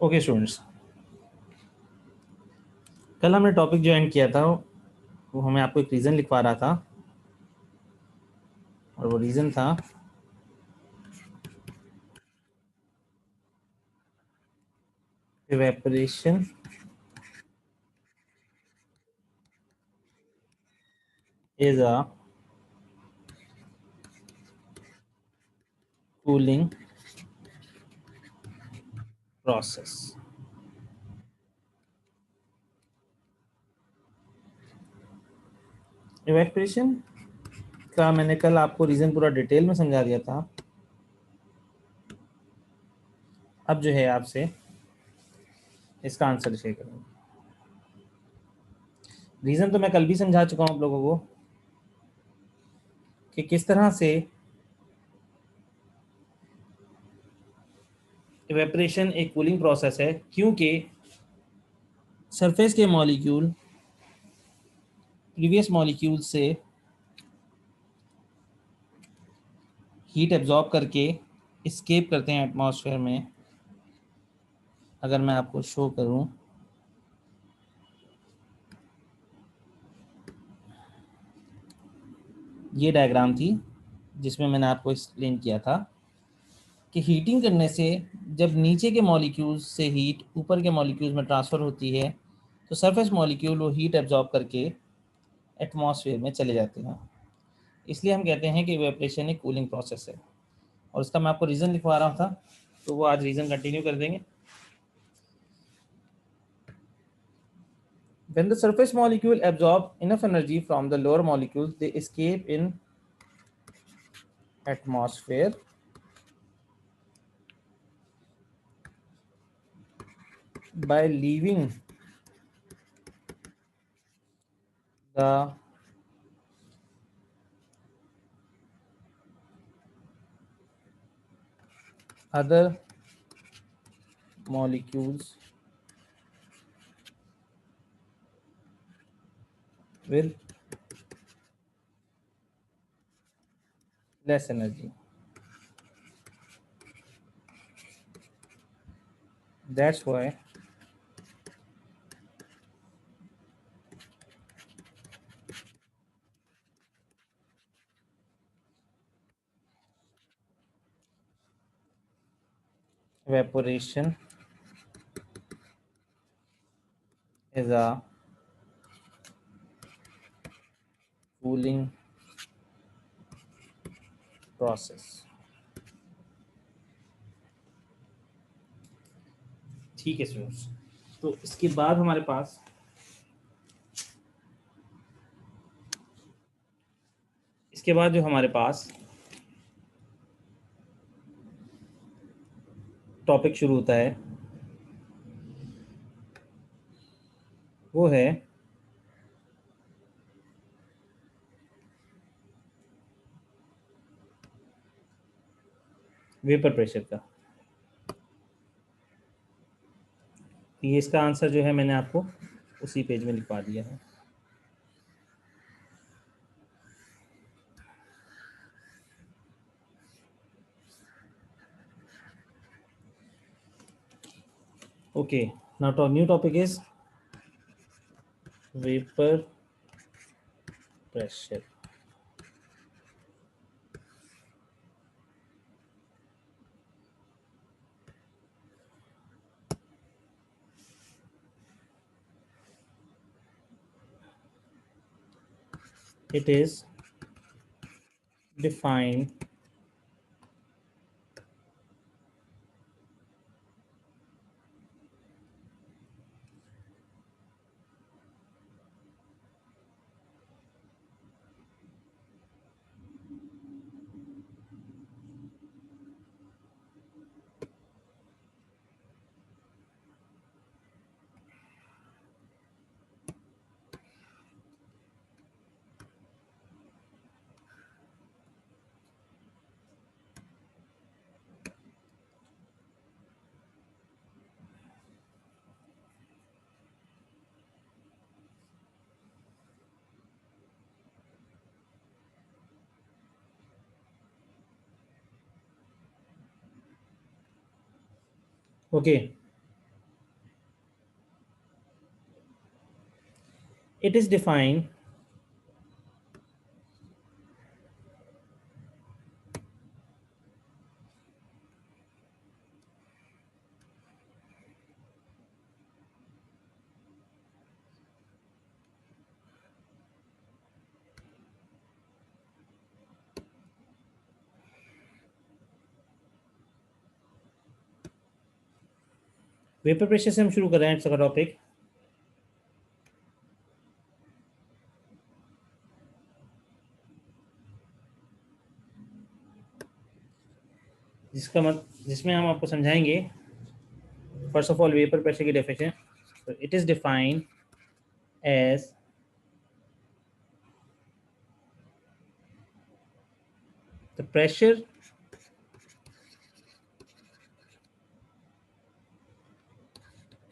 Okay students, कल हमने topic जो एंड किया था वो हमें आपको एक रीज़न लिखवा रहा था और वो रीज़न था evaporation is a cooling process. Evaporation का मैंने कल आपको रीज़न पूरा डिटेल में समझा दिया था। अब जो है आपसे इसका आंसर शेयर करूँगा। रीज़न तो मैं कल भी समझा चुका हूँ आप लोगों को कि किस तरह से इवेपोरेशन एक कूलिंग प्रोसेस है, क्योंकि सरफेस के मॉलिक्यूल प्रीवियस मॉलिक्यूल से हीट एब्जॉर्ब करके एस्केप करते हैं एटमॉस्फेयर में। अगर मैं आपको शो करूं, ये डायग्राम थी जिसमें मैंने आपको एक्सप्लेन किया था कि हीटिंग करने से जब नीचे के मॉलिक्यूल्स से हीट ऊपर के मॉलिक्यूल्स में ट्रांसफ़र होती है तो सरफेस मॉलिक्यूल वो हीट एब्जॉर्ब करके एटमॉस्फेयर में चले जाते हैं। इसलिए हम कहते हैं कि इवेपोरेशन एक कूलिंग प्रोसेस है। और उसका मैं आपको रीज़न लिखवा रहा था, तो वो आज रीज़न कंटिन्यू कर देंगे। When the surface molecule absorb enough energy from the lower molecules, they escape in atmosphere by leaving the other molecules with less energy. That's why evaporation is a cooling process. ठीक है students, तो इसके बाद हमारे पास जो हमारे पास topic शुरू होता है वो है वेपर प्रेशर का। ये इसका आंसर जो है मैंने आपको उसी पेज में लिखवा दिया है। Okay, now our new topic is vapor pressure. It is defined okay It is defined vapour pressure से हम शुरू कर रहे हैं इसका टॉपिक। जिसमें हम आपको समझाएंगे first of all vapour pressure की definition. So it is defined as the pressure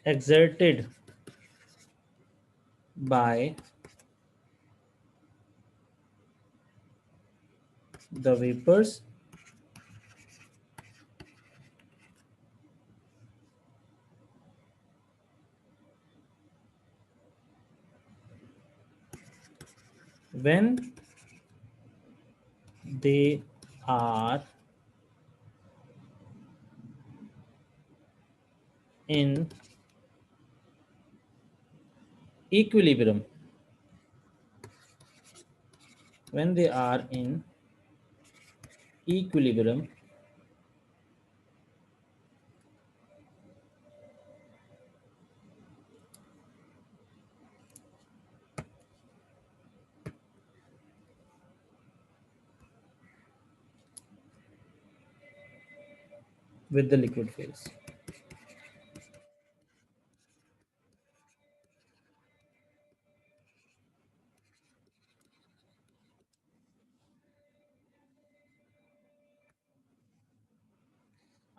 exerted by the vapors when they are in equilibrium. When they are in equilibrium with the liquid phase.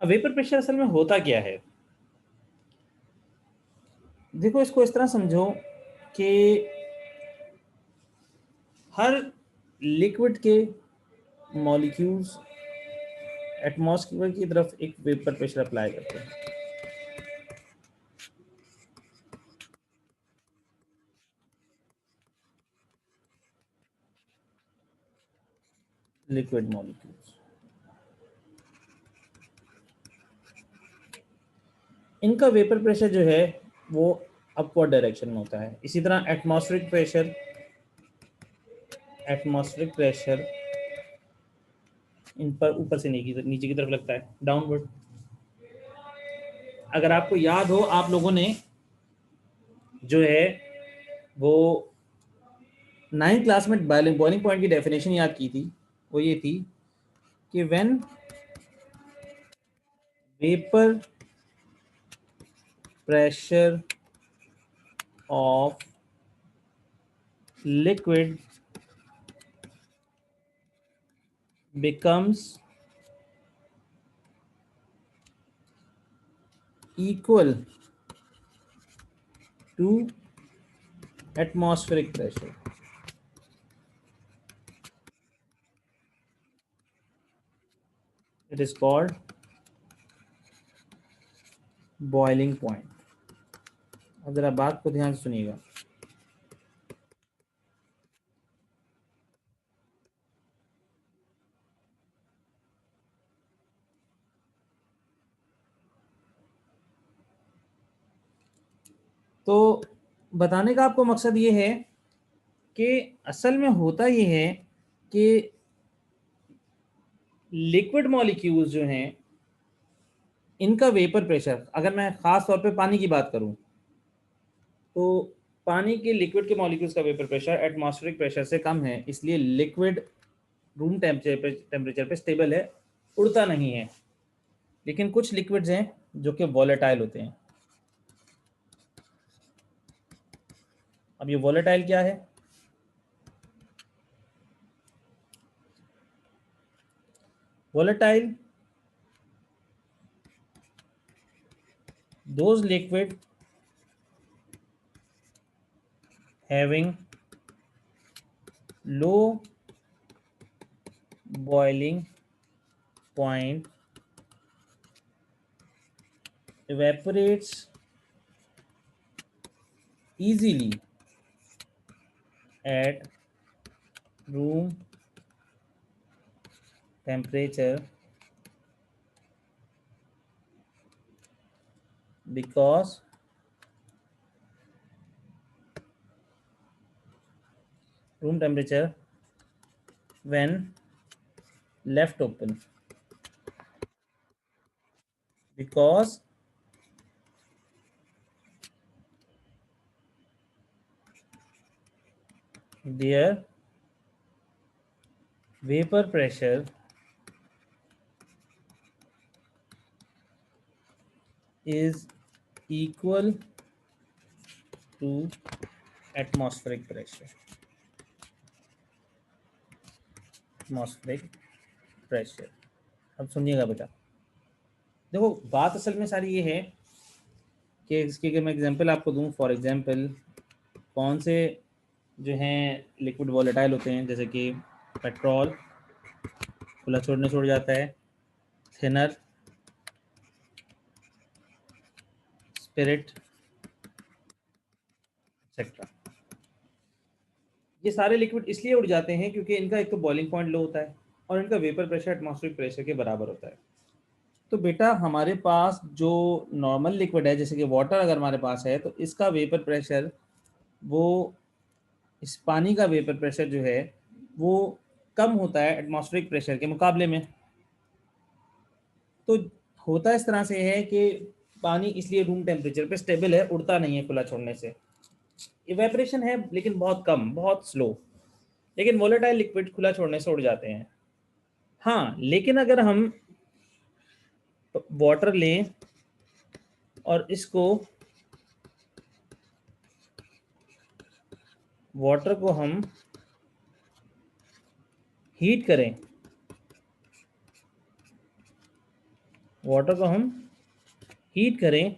अब vapour pressure असल में होता क्या है? देखो, इसको इस तरह समझो कि हर लिक्विड के मॉलिक्यूल्स एटमॉस्फेयर की तरफ एक वेपर प्रेशर अप्लाई करते हैं। लिक्विड मॉलिक्यूल्स, इनका वेपर प्रेशर जो है वो अपवर्ड डायरेक्शन में होता है। इसी तरह एटमॉस्फेरिक प्रेशर इन पर ऊपर से नीचे की तरफ लगता है, डाउनवर्ड। अगर आपको याद हो, आप लोगों ने जो है वो 9th क्लास में बॉइलिंग पॉइंट की डेफिनेशन याद की थी। वो ये थी कि when vapour pressure of liquid becomes equal to atmospheric pressure, it is called boiling point। अब जरा बात को ध्यान से सुनिएगा। तो बताने का आपको मकसद ये है कि असल में होता ये है कि लिक्विड मॉलिक्यूल्स जो हैं इनका वेपर प्रेशर, अगर मैं ख़ास तौर पे पानी की बात करूं, तो पानी के लिक्विड के मॉलिक्यूल्स का वेपर प्रेशर एटमॉस्फेरिक प्रेशर से कम है, इसलिए लिक्विड रूम टेम्परेचर पे स्टेबल है, उड़ता नहीं है। लेकिन कुछ लिक्विड्स हैं जो कि वॉलेटाइल होते हैं। अब ये वॉलेटाइल क्या है? Volatile those liquid having low boiling point evaporates easily at room temperature because room temperature when left open, because their vapor pressure is equal to atmospheric pressure. Atmospheric pressure. अब सुनिएगा बेटा, देखो बात असल में सारी ये है कि इसकी अगर मैं एग्जांपल आपको दूं, फॉर एग्जांपल कौन से जो हैं लिक्विड वॉलेटाइल होते हैं, जैसे कि पेट्रोल खुला छोड़ने छोड़ जाता है, थिनर, स्पिरिट एक्सेट्रा। ये सारे लिक्विड इसलिए उड़ जाते हैं क्योंकि इनका एक तो बॉइलिंग पॉइंट लो होता है और इनका वेपर प्रेशर एटमॉस्फेरिक प्रेशर के बराबर होता है। तो बेटा हमारे पास जो नॉर्मल लिक्विड है, जैसे कि वाटर अगर हमारे पास है, तो इसका वेपर प्रेशर, वो इस पानी का वेपर प्रेशर जो है वो कम होता है एटमॉस्फेरिक प्रेशर के मुकाबले में। तो होता इस तरह से है कि पानी इसलिए रूम टेम्परेचर पे स्टेबल है, उड़ता नहीं है खुला छोड़ने से। इवेपरेशन है लेकिन बहुत कम, बहुत स्लो। लेकिन वोलेटाइल लिक्विड खुला छोड़ने से उड़ जाते हैं। हाँ, लेकिन अगर हम वाटर लें और इसको, वाटर को हम हीट करें, वाटर को हम हीट करें,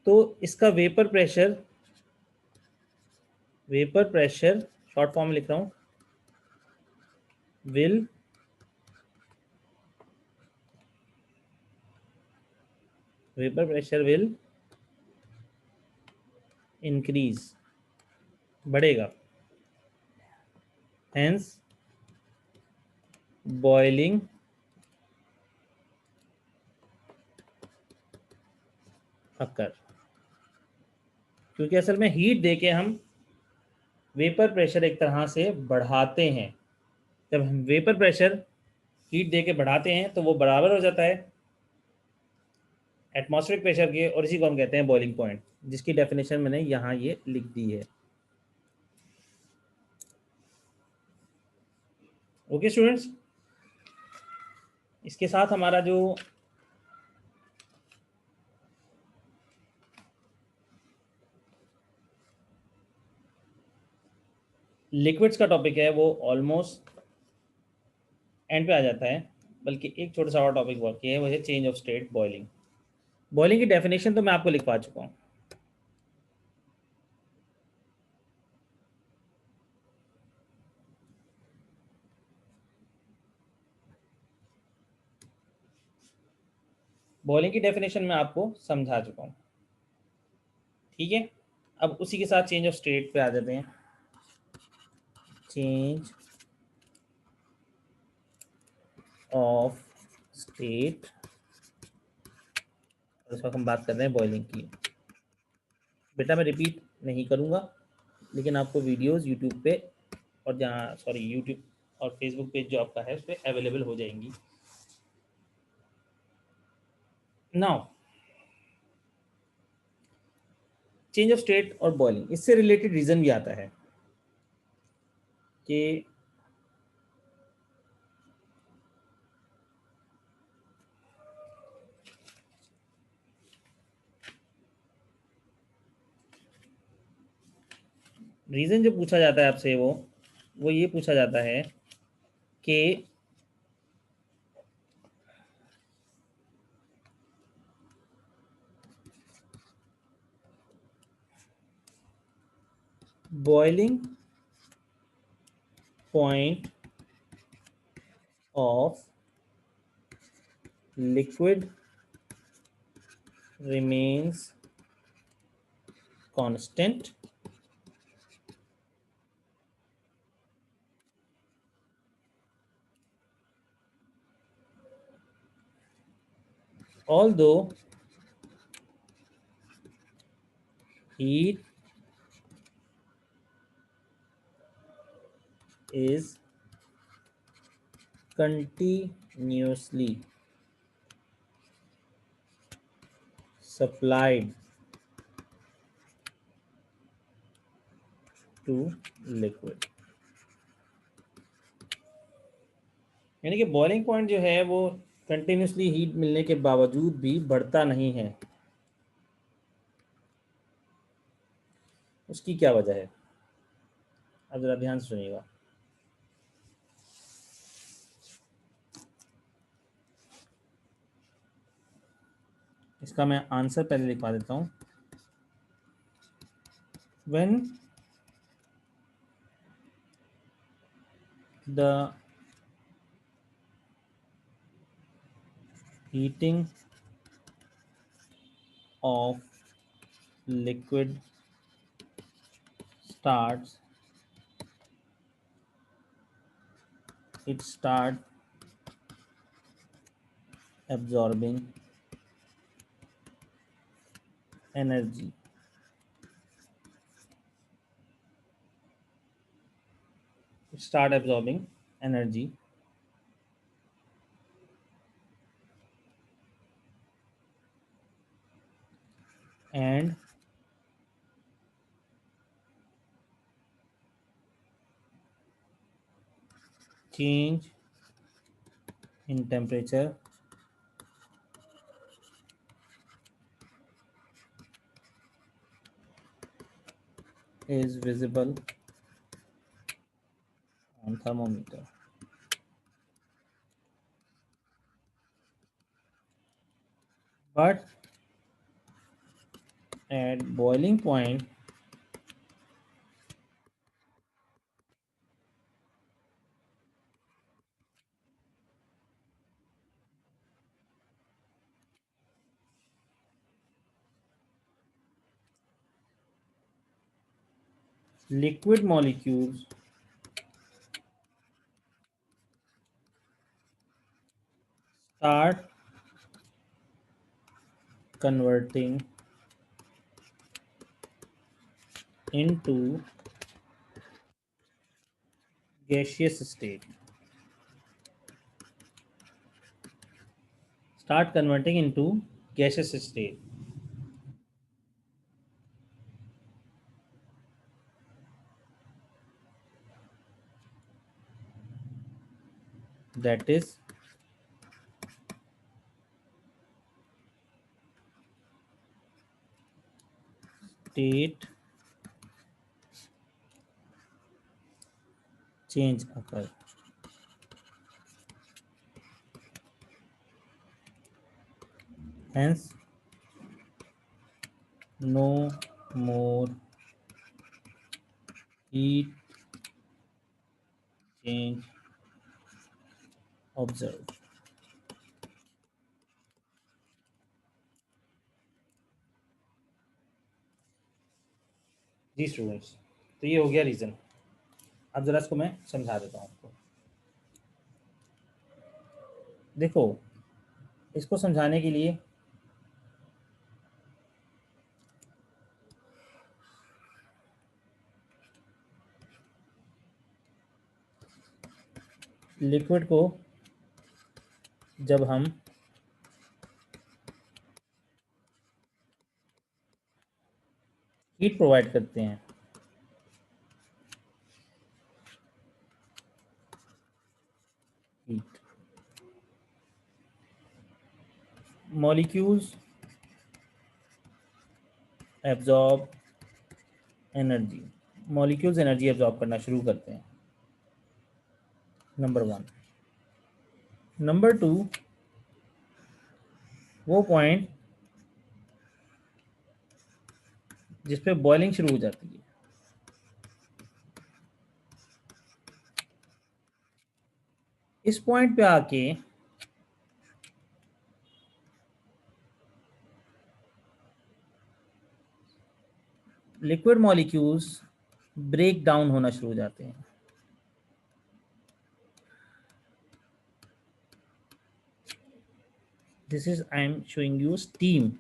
तो इसका vapour pressure, vapour pressure short form में लिख रहा हूं, will vapour pressure will increase, बढ़ेगा। हेंस बॉइलिंग अकर, क्योंकि असल में हीट देके हम वेपर प्रेशर एक तरह से बढ़ाते हैं। जब हम वेपर प्रेशर हीट देके बढ़ाते हैं तो वो बराबर हो जाता है एटमॉस्फेरिक प्रेशर के, और इसी को हम कहते हैं बॉइलिंग पॉइंट, जिसकी डेफिनेशन मैंने यहाँ ये लिख दी है। ओके स्टूडेंट्स, इसके साथ हमारा जो लिक्विड्स का टॉपिक है वो ऑलमोस्ट एंड पे आ जाता है। बल्कि एक छोटा सा और टॉपिक बाकी है, वो है change of state boiling. Boiling की डेफिनेशन तो मैं आपको लिखवा चुका हूँ। बॉइलिंग की डेफिनेशन मैं आपको समझा चुका हूँ, ठीक है। अब उसी के साथ चेंज ऑफ स्टेट पे आ जाते हैं। चेंज ऑफ स्टेट, इस वक्त हम बात कर रहे हैं बॉइलिंग की। बेटा मैं रिपीट नहीं करूँगा, लेकिन आपको वीडियोस यूट्यूब पे और जहाँ यूट्यूब और फेसबुक पेज जो आपका है उस पर अवेलेबल हो जाएंगी। नाउ चेंज ऑफ स्टेट और बॉइलिंग, इससे रिलेटेड रीज़न भी आता है कि रीज़न जो पूछा जाता है आपसे वो ये पूछा जाता है कि boiling point of liquid remains constant although heat is continuously supplied to liquid, यानी कि बॉइलिंग पॉइंट जो है वो कंटिन्यूसली हीट मिलने के बावजूद भी बढ़ता नहीं है। उसकी क्या वजह है? अब जरा ध्यान से सुनिएगा। इसका मैं आंसर पहले लिखवा देता हूँ। When the heating of liquid starts, it start absorbing energy, energy and change in temperature is visible on thermometer. But at boiling point, liquid molecules start converting into gaseous state. Start converting into gaseous state. That is state change occur. Hence, no more heat change observed. Ji students, तो ये हो गया reason. अब ज़रा इसको मैं समझा देता हूँ आपको। देखो, इसको समझाने के लिए लिक्विड को जब हम हीट प्रोवाइड करते हैं, heat molecules absorb energy, molecules energy absorb करना शुरू करते हैं। नंबर 1। नंबर 2, वो पॉइंट जिस पे बॉइलिंग शुरू हो जाती है, इस पॉइंट पे आके लिक्विड मॉलिक्यूल्स ब्रेक डाउन होना शुरू हो जाते हैं। This is I am showing you steam.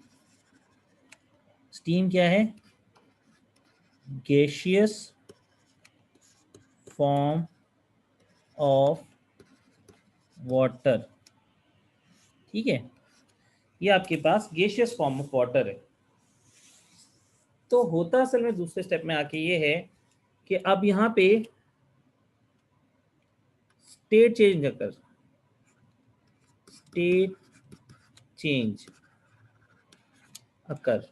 Steam क्या है? Gaseous form of water. ठीक है, ये आपके पास गैसियस फॉर्म ऑफ वाटर है. तो होता असल में दूसरे स्टेप में आके ये है कि अब यहाँ पे state change occur, state change occur,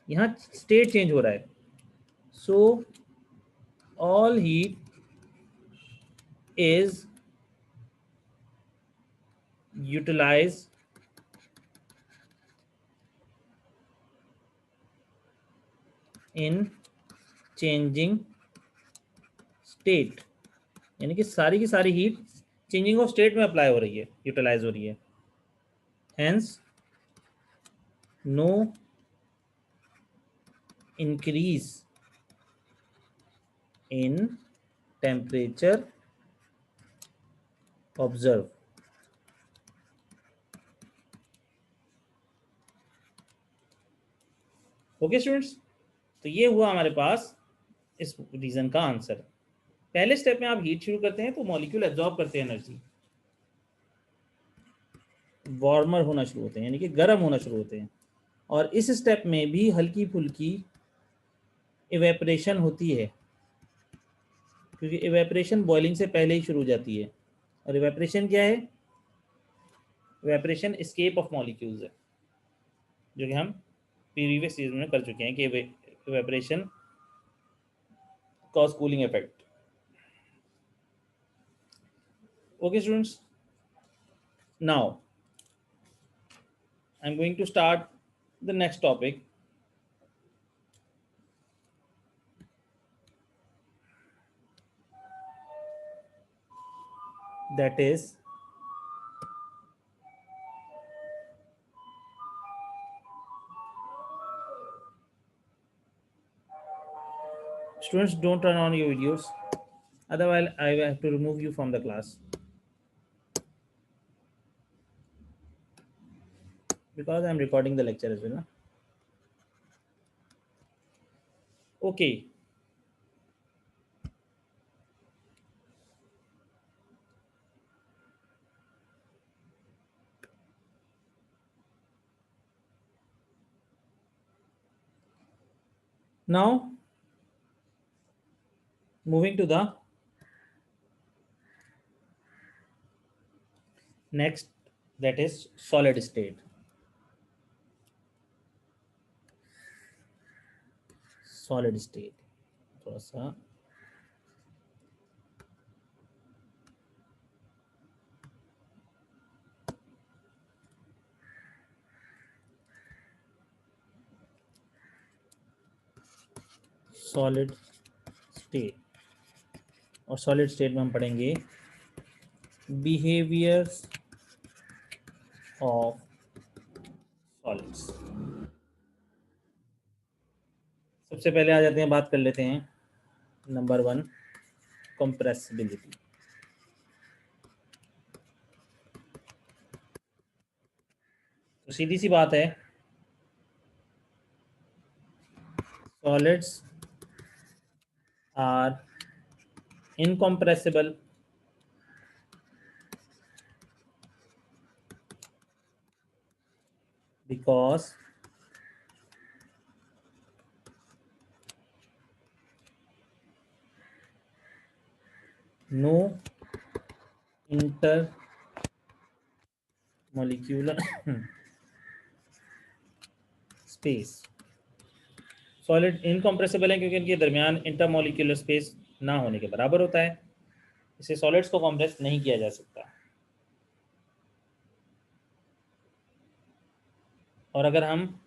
यहाँ स्टेट चेंज हो रहा है. So all heat is utilise in changing state. यानी कि सारी की सारी हीट चेंजिंग ऑफ स्टेट में अप्लाई हो रही है, यूटिलाइज हो रही है. Hence no increase in temperature observe. Okay students, तो ये हुआ हमारे पास इस रीजन का आंसर. पहले स्टेप में आप हीट शुरू करते हैं तो मॉलिक्यूल एब्जॉर्ब करते हैं एनर्जी, वार्मर होना शुरू होते हैं, यानी कि गर्म होना शुरू होते हैं. और इस स्टेप में भी हल्की फुल्की इवेपरेशन होती है, क्योंकि इवेपरेशन बॉइलिंग से पहले ही शुरू हो जाती है. और इवेपरेशन क्या है? इवेपरेशन एस्केप ऑफ मॉलिक्यूल्स है, जो कि हम प्रीवियस सीजन में कर चुके हैं कि evaporation cause cooling effect. Okay students, now I'm going to start the next topic, that is students, don't turn on your videos, otherwise I will have to remove you from the class, because I'm recording the lecture as well, na? Okay, now moving to the next, that is solid state. Solid state थोड़ा सा solid state, और solid state में हम पढ़ेंगे behaviours of solids. सबसे पहले आ जाते हैं, बात कर लेते हैं नंबर 1, कंप्रेसिबिलिटी. तो सीधी सी बात है, solids are incompressible because no intermolecular space. Solid incompressible है क्योंकि इनके दरमियान इंटरमोलिकुलर स्पेस ना होने के बराबर होता है, इसे सॉलिड्स को कॉम्प्रेस नहीं किया जा सकता. और अगर हम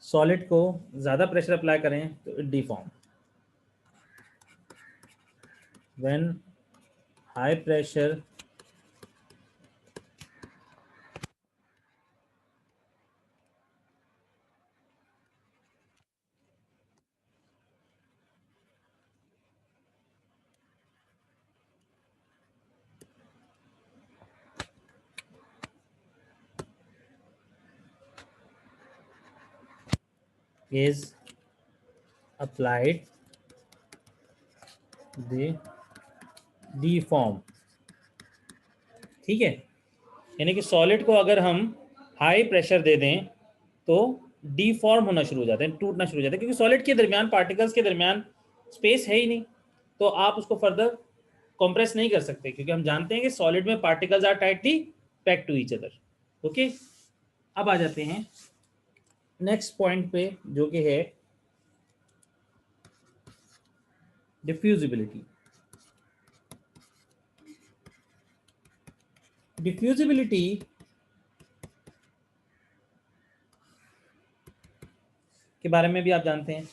सॉलिड को ज़्यादा प्रेशर अप्लाई करें तो it deform. When high pressure is applied, they deform। ठीक है, यानी कि सॉलिड को अगर हम हाई प्रेशर दे दें तो डीफॉर्म होना शुरू हो जाते हैं, टूटना शुरू हो जाता है, क्योंकि सॉलिड के दरमियान, पार्टिकल्स के दरमियान स्पेस है ही नहीं, तो आप उसको फर्दर कंप्रेस नहीं कर सकते, क्योंकि हम जानते हैं कि सॉलिड में particles are tightly packed to each other. Okay, अब आ जाते हैं नेक्स्ट पॉइंट पे, जो कि है डिफ्यूजिबिलिटी। डिफ्यूजिबिलिटी के बारे में भी आप जानते हैं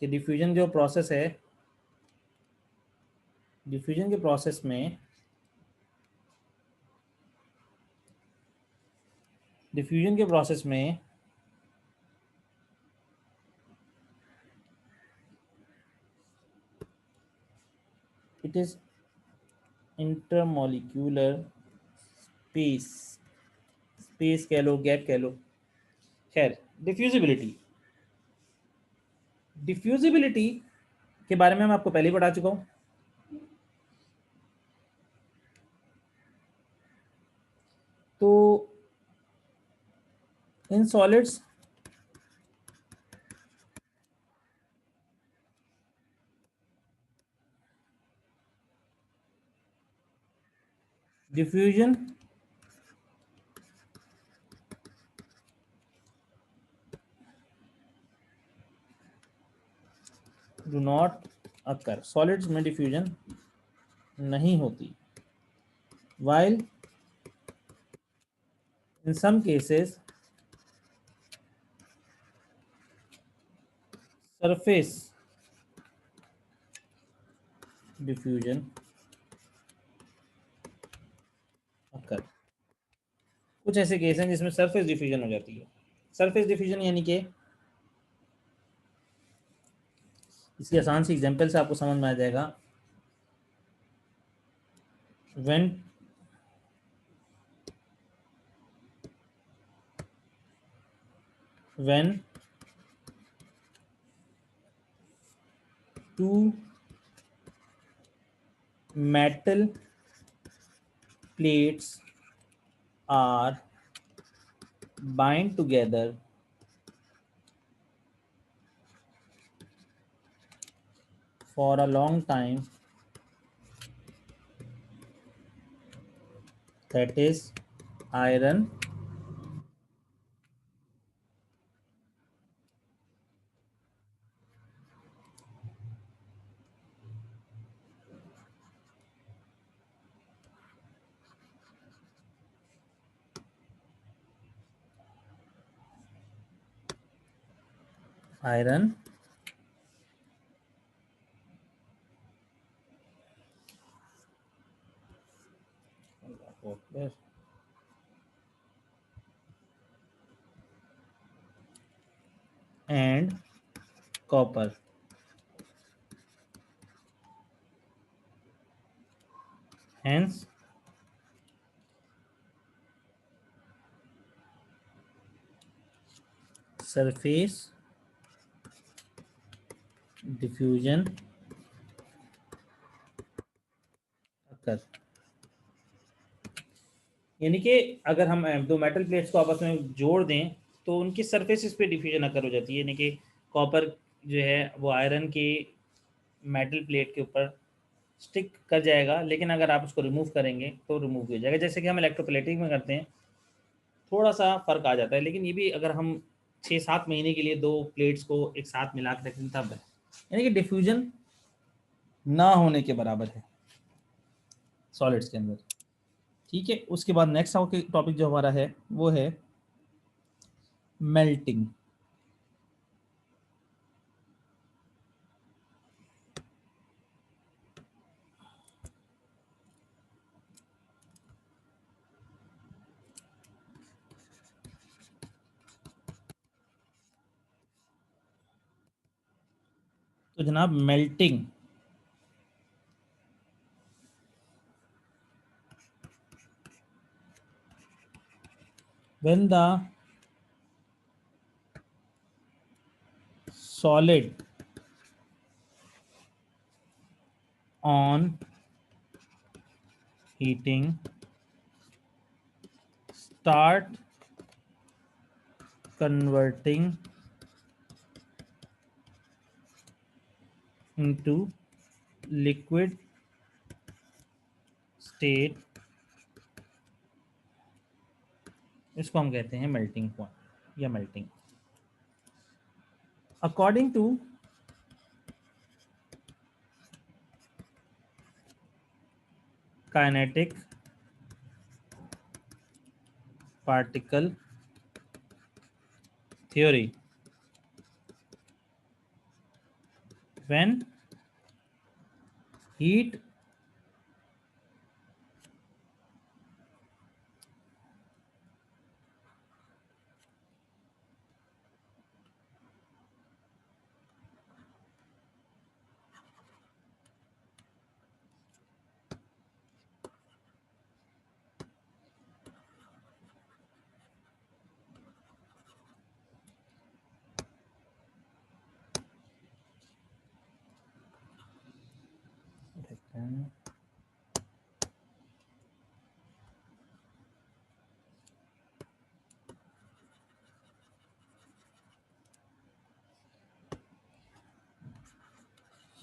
कि डिफ्यूजन जो प्रोसेस है, डिफ्यूजन के प्रोसेस में, डिफ्यूजन के प्रोसेस में it is intermolecular space, space कह लो, गैप कह लो, खैर डिफ्यूजिबिलिटी, डिफ्यूजिबिलिटी के बारे में मैं आपको पहले ही बता चुका हूं। तो in solids diffusion do not occur, solids में डिफ्यूजन नहीं होती, while in some cases surface diffusion occur। कुछ ऐसे केस हैं जिसमें सरफेस डिफ्यूजन हो जाती है। सरफेस डिफ्यूजन यानी कि, इसकी आसान सी एग्जांपल से आपको समझ में आ जाएगा। when when two metal plates are bind together for a long time, that is iron iron and copper, hence surface diffusion occur। यानी कि अगर हम दो मेटल प्लेट्स को आपस में जोड़ दें तो उनकी सरफेसिस पे डिफ्यूजन अकर हो जाती है, यानी कि कॉपर जो है वो आयरन के मेटल प्लेट के ऊपर स्टिक कर जाएगा, लेकिन अगर आप उसको रिमूव करेंगे तो रिमूव हो जाएगा, जैसे कि हम इलेक्ट्रोप्लेटिंग में करते हैं, थोड़ा सा फ़र्क आ जाता है। लेकिन ये भी अगर हम 6-7 महीने के लिए दो प्लेट्स को एक साथ मिला कर रखें तब है, यानी कि डिफ्यूजन ना होने के बराबर है सॉलिड्स के अंदर। ठीक है, उसके बाद नेक्स्ट टॉपिक जो हमारा है वो है मेल्टिंग। तो जनाब melting, when the solid on heating start converting into liquid state, इसको हम कहते हैं मेल्टिंग पॉइंट या melting. According to kinetic particle theory, when heat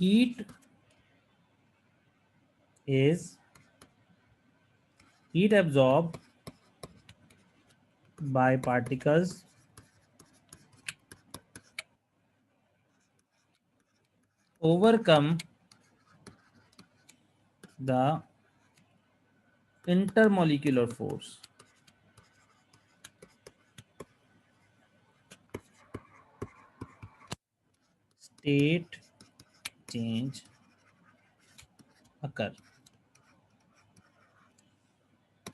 heat is heat absorbed by particles overcome the intermolecular force, state change occur।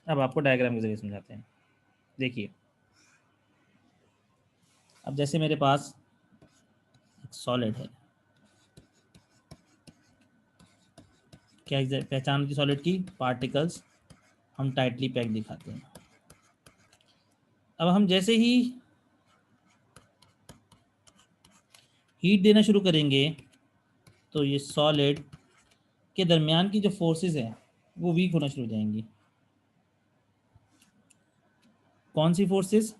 अब आपको diagram के जरिए समझाते हैं। देखिए, अब जैसे मेरे पास एक सॉलिड है, क्या पहचान की सॉलिड की? पार्टिकल्स हम टाइटली पैक दिखाते हैं। अब हम जैसे ही हीट देना शुरू करेंगे तो ये सॉलिड के दरमियान की जो फोर्सेस हैं वो वीक होना शुरू हो जाएंगी। कौन सी फोर्सेस?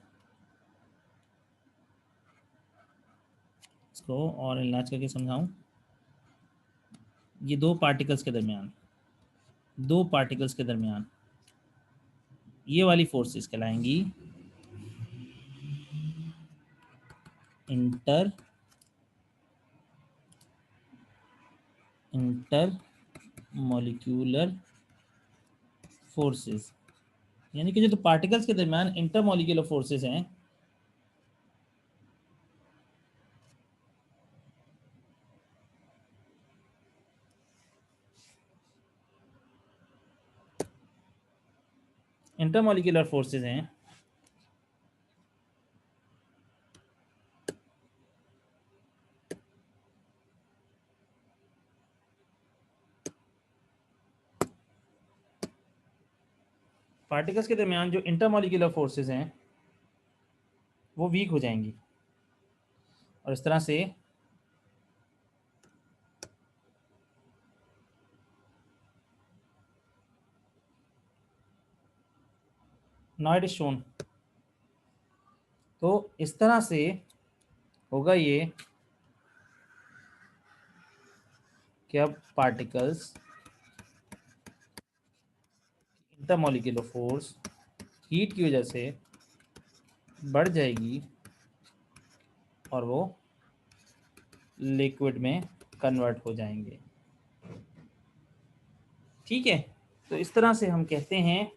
इसको और इलाज करके समझाऊं। ये दो पार्टिकल्स के दरमियान ये वाली फोर्सेस कहलाएंगी इंटर मॉलिक्यूलर फोर्सेस। यानी कि जो तो पार्टिकल्स के दरमियान इंटर मॉलिक्यूलर फोर्सेस हैं, इंटरमॉलिक्यूलर फोर्सेस हैं, पार्टिकल्स के दरमियान जो इंटरमॉलिक्यूलर फोर्सेस हैं वो वीक हो जाएंगी और इस तरह से नाउ इट इज शोन। तो इस तरह से होगा ये कि अब पार्टिकल्स इंटरमॉलिक्यूलर फोर्स हीट की वजह से बढ़ जाएगी और वो लिक्विड में कन्वर्ट हो जाएंगे। ठीक है, तो इस तरह से हम कहते हैं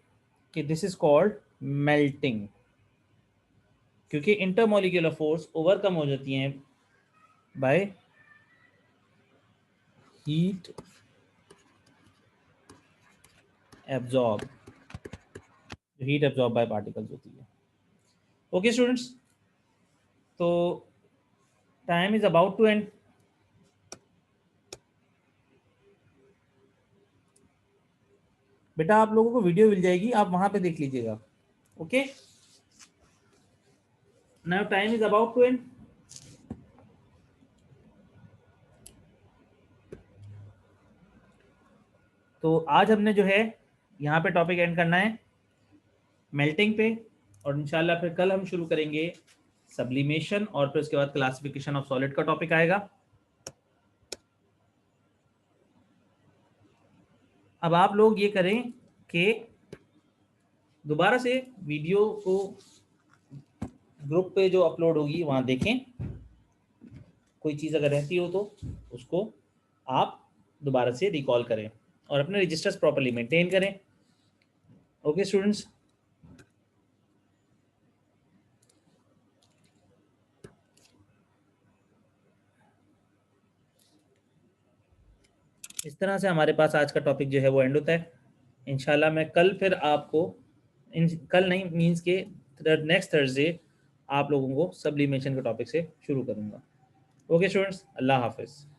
कि दिस इज कॉल्ड मेल्टिंग, क्योंकि इंटरमॉलिक्यूलर फोर्स ओवरकम हो जाती हैं by heat absorb, heat absorb by particles होती है। ओके स्टूडेंट्स, तो time is about to end. बेटा आप लोगों को वीडियो मिल जाएगी, आप वहां पे देख लीजिएगा। Okay, now time is about to end. तो आज हमने जो है यहाँ पे टॉपिक एंड करना है मेल्टिंग पे, और इंशाल्लाह फिर कल हम शुरू करेंगे सब्लिमेशन, और फिर उसके बाद क्लासिफिकेशन ऑफ सॉलिड का टॉपिक आएगा। अब आप लोग ये करें कि दोबारा से वीडियो को ग्रुप पे जो अपलोड होगी वहाँ देखें, कोई चीज़ अगर रहती हो तो उसको आप दोबारा से रिकॉल करें और अपने रजिस्टर्स प्रॉपर्ली मेंटेन करें। ओके स्टूडेंट्स, इस तरह से हमारे पास आज का टॉपिक जो है वो एंड होता है। इंशाल्लाह मैं कल फिर आपको कल नहीं मीन्स के नेक्स्ट थर्सडे आप लोगों को सब्लिमेशन के टॉपिक से शुरू करूँगा। ओके स्टूडेंट्स, अल्लाह हाफिज़।